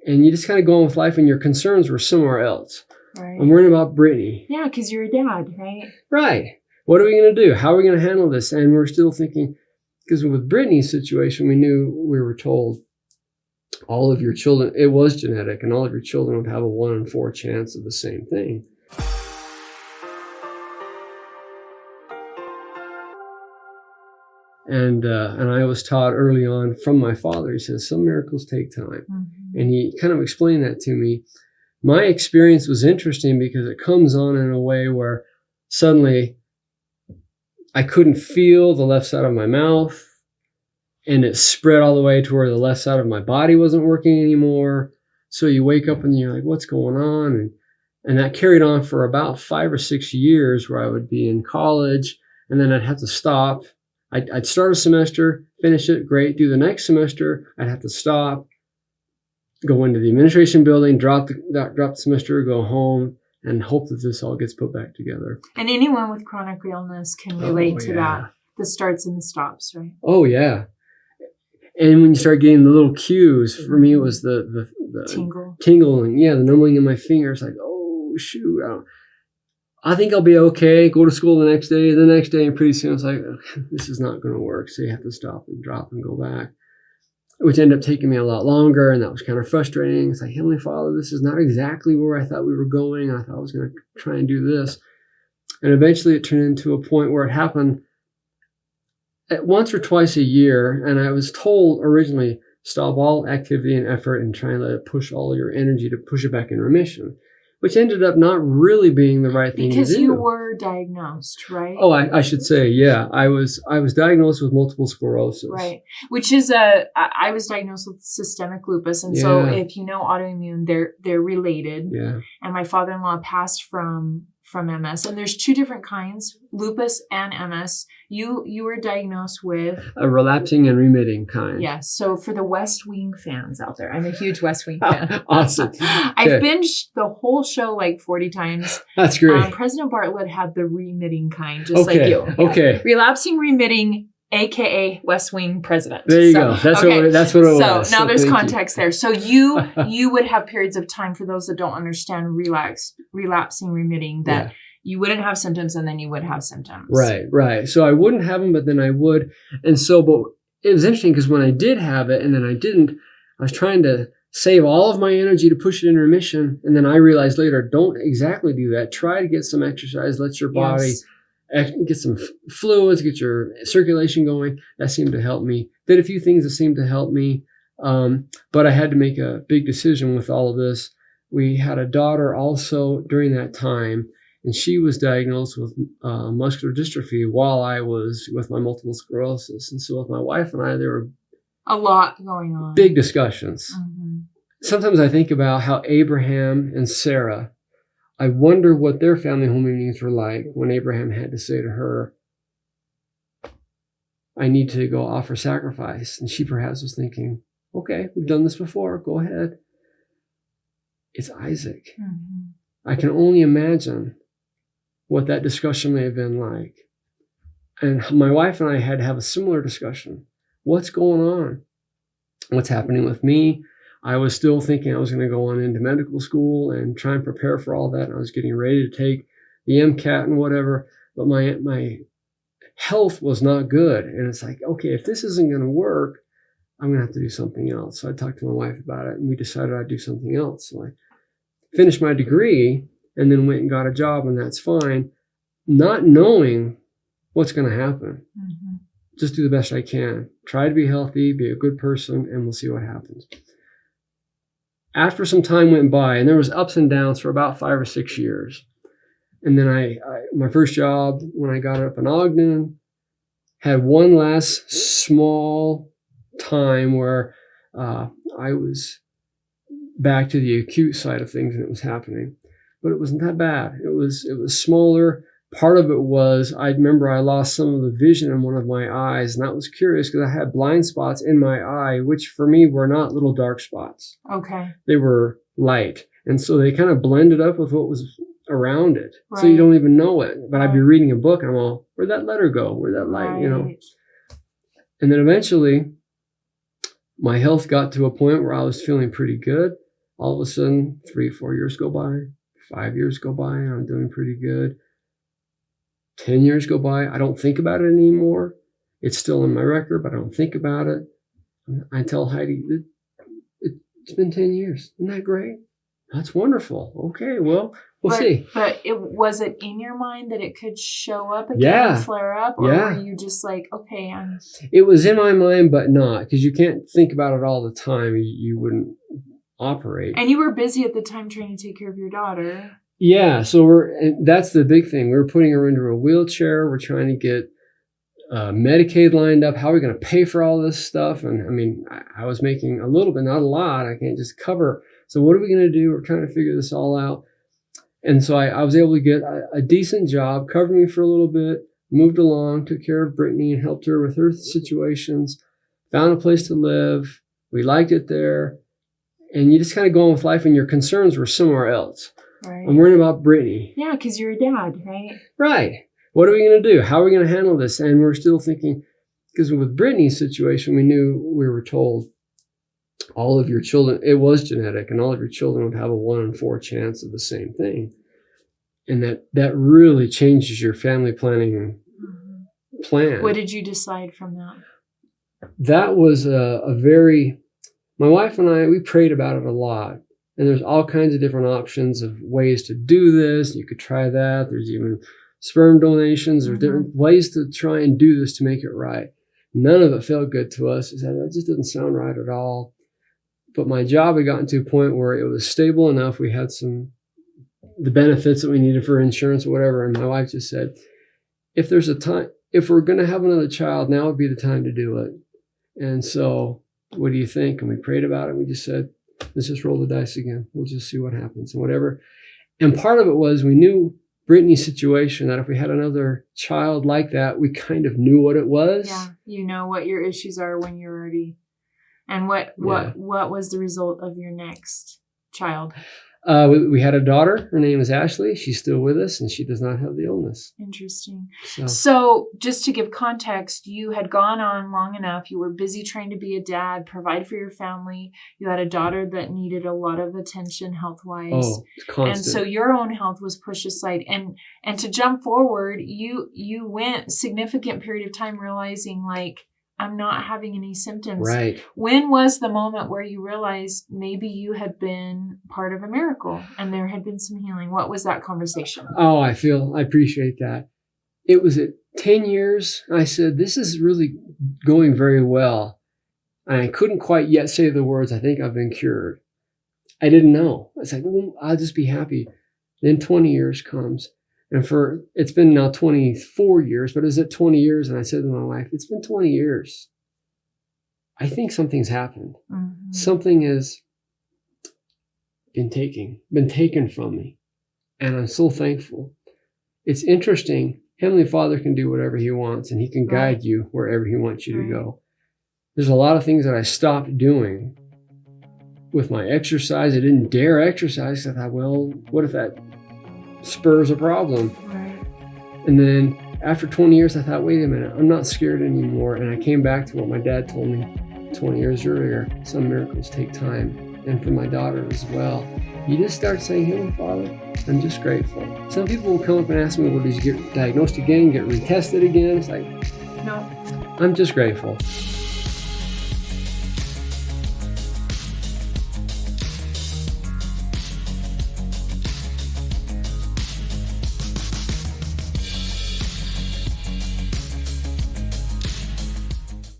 And you just kind of go on with life, and your concerns were somewhere else. Right. I'm worrying about Brittany. Yeah, because you're a dad, right? Right. What are we going to do? How are we going to handle this? And we're still thinking, because with Brittany's situation, we were told all of your children, it was genetic, and all of your children would have a 1 in 4 chance of the same thing. And I was taught early on from my father, he says, some miracles take time. Mm-hmm. And he kind of explained that to me. My experience was interesting because it comes on in a way where suddenly I couldn't feel the left side of my mouth, and it spread all the way to where the left side of my body wasn't working anymore. So you wake up and you're like, what's going on? And that carried on for about 5 or 6 years, where I would be in college, and then I'd have to stop. I'd start a semester, finish it, great. Do the next semester, I'd have to stop, go into the administration building, drop the semester, go home, and hope that this all gets put back together. And anyone with chronic illness can relate to that. The starts and the stops, right? Oh, yeah. And when you start getting the little cues, for me, it was the tingle, and the numbing in my fingers, like, oh, shoot, I think I'll be okay. Go to school the next day, and pretty soon it's like, okay, this is not going to work. So you have to stop and drop and go back, which ended up taking me a lot longer. And that was kind of frustrating. It's like, Heavenly Father, this is not exactly where I thought we were going. I thought I was going to try and do this. And eventually it turned into a point where it happened at once or twice a year. And I was told originally, stop all activity and effort and try and let it push all your energy to push it back in remission, which ended up not really being the right thing to do. Because you were diagnosed, right? Oh, I should say, yeah. I was diagnosed with multiple sclerosis. Right. Which is I was diagnosed with systemic lupus. And so if you know autoimmune, they're related. Yeah. And my father-in-law passed from MS. And there's 2 different kinds, lupus and MS. You were diagnosed with a relapsing and remitting kind. Yeah. So for the West Wing fans out there, I'm a huge West Wing fan. Awesome. I've binged the whole show like 40 times. That's great. President Bartlett had the remitting kind, just like you. Yeah. Okay. Relapsing remitting, AKA West Wing president. There you go. That's what it was. So now there's context there. So you would have periods of time, for those that don't understand relapsing remitting, that you wouldn't have symptoms and then you would have symptoms. Right. So I wouldn't have them, but then I would. And so, but it was interesting because when I did have it and then I didn't, I was trying to save all of my energy to push it in remission. And then I realized later, don't exactly do that. Try to get some exercise, let your body get some fluids, get your circulation going. That seemed to help me. Did a few things that seemed to help me. But I had to make a big decision with all of this. We had a daughter also during that time, and she was diagnosed with muscular dystrophy while I was with my multiple sclerosis. And so with my wife and I, there were a lot going on. Big discussions. Mm-hmm. Sometimes I think about how Abraham and Sarah, I wonder what their family home meetings were like when Abraham had to say to her, I need to go offer sacrifice. And she perhaps was thinking, okay, we've done this before. Go ahead. It's Isaac. Mm-hmm. I can only imagine what that discussion may have been like. And my wife and I had to have a similar discussion. What's going on? What's happening with me? I was still thinking I was going to go on into medical school and try and prepare for all that. And I was getting ready to take the MCAT and whatever. But my health was not good. And it's like, okay, if this isn't going to work, I'm going to have to do something else. So I talked to my wife about it, and we decided I'd do something else. So I finished my degree and then went and got a job, and that's fine, not knowing what's going to happen. Mm-hmm. Just do the best I can. Try to be healthy, be a good person, and we'll see what happens. After some time went by, and there was ups and downs for about 5 or 6 years. And then I my first job, when I got up in Ogden, had one last small time where I was back to the acute side of things and it was happening. But it wasn't that bad. It was smaller. Part of it was, I remember I lost some of the vision in one of my eyes, and that was curious because I had blind spots in my eye, which for me were not little dark spots. Okay. They were light. And so they kind of blended up with what was around it. Right. So you don't even know it. But I'd be reading a book and I'm all, where'd that letter go? Where'd that light, you know? And then eventually my health got to a point where I was feeling pretty good. all of a sudden 3, 4 years go by, 5 years go by, and I'm doing pretty good. 10 years go by, I don't think about it anymore. It's still in my record, but I don't think about it. I tell Heidi, it's been 10 years. Isn't that great? That's wonderful. Okay, well, we'll see. But was it in your mind that it could show up again and flare up? Or were you just like, okay, It was in my mind, but not, because you can't think about it all the time. You wouldn't operate. And you were busy at the time trying to take care of your daughter. Yeah, so that's the big thing. We're putting her into a wheelchair. We're trying to get Medicaid lined up. How are we going to pay for all this stuff? And I mean, I was making a little bit, not a lot. I can't just cover. So what are we going to do? We're trying to figure this all out. And so I was able to get a decent job, covered me for a little bit, moved along, took care of Brittany and helped her with her situations, found a place to live. We liked it there. And you just kind of go on with life and your concerns were somewhere else. Right. I'm worrying about Brittany. Yeah, because you're a dad, right? Right. What are we going to do? How are we going to handle this? And we're still thinking, because with Brittany's situation, we were told all of your children, it was genetic, and all of your children would have a 1 in 4 chance of the same thing. And that really changes your family planning plan. What did you decide from that? That was my wife and I, we prayed about it a lot. And there's all kinds of different options of ways to do this. You could try that. There's even sperm donations. There's different ways to try and do this to make it right. None of it felt good to us. We said, that just doesn't sound right at all. But my job had gotten to a point where it was stable enough. We had the benefits that we needed for insurance or whatever. And my wife just said, if we're going to have another child, now would be the time to do it. And so what do you think? And we prayed about it. We just said, let's just roll the dice again. We'll just see what happens and whatever. And part of it was we knew Brittany's situation, that if we had another child like that, we kind of knew what it was. Yeah, you know what your issues are when you're already. And what was the result of your next child? We had a daughter. Her name is Ashley. She's still with us, and she does not have the illness. Interesting. So just to give context, you had gone on long enough. You were busy trying to be a dad, provide for your family. You had a daughter that needed a lot of attention health-wise. Oh, constant. And so your own health was pushed aside. And to jump forward, you went significant period of time realizing, like, I'm not having any symptoms. Right. When was the moment where you realized maybe you had been part of a miracle and there had been some healing? What was that conversation? Oh, I appreciate that. It was at 10 years. I said, this is really going very well. And I couldn't quite yet say the words, I think I've been cured. I didn't know. I was like, well, I'll just be happy. Then 20 years comes. And it's been now 24 years, but is it 20 years? And I said to my wife, it's been 20 years. I think something's happened. Mm-hmm. Something has been taken from me. And I'm so thankful. It's interesting. Heavenly Father can do whatever he wants, and he can guide you wherever he wants you to go. There's a lot of things that I stopped doing with my exercise. I didn't dare exercise. I thought, well, what if that spurs a problem? Right. And then after 20 years, I thought, wait a minute, I'm not scared anymore. And I came back to what my dad told me 20 years earlier. Some miracles take time. And for my daughter as well. You just start saying, hey, Father, I'm just grateful. Some people will come up and ask me, well, did you get diagnosed again, get retested again? It's like, no, I'm just grateful.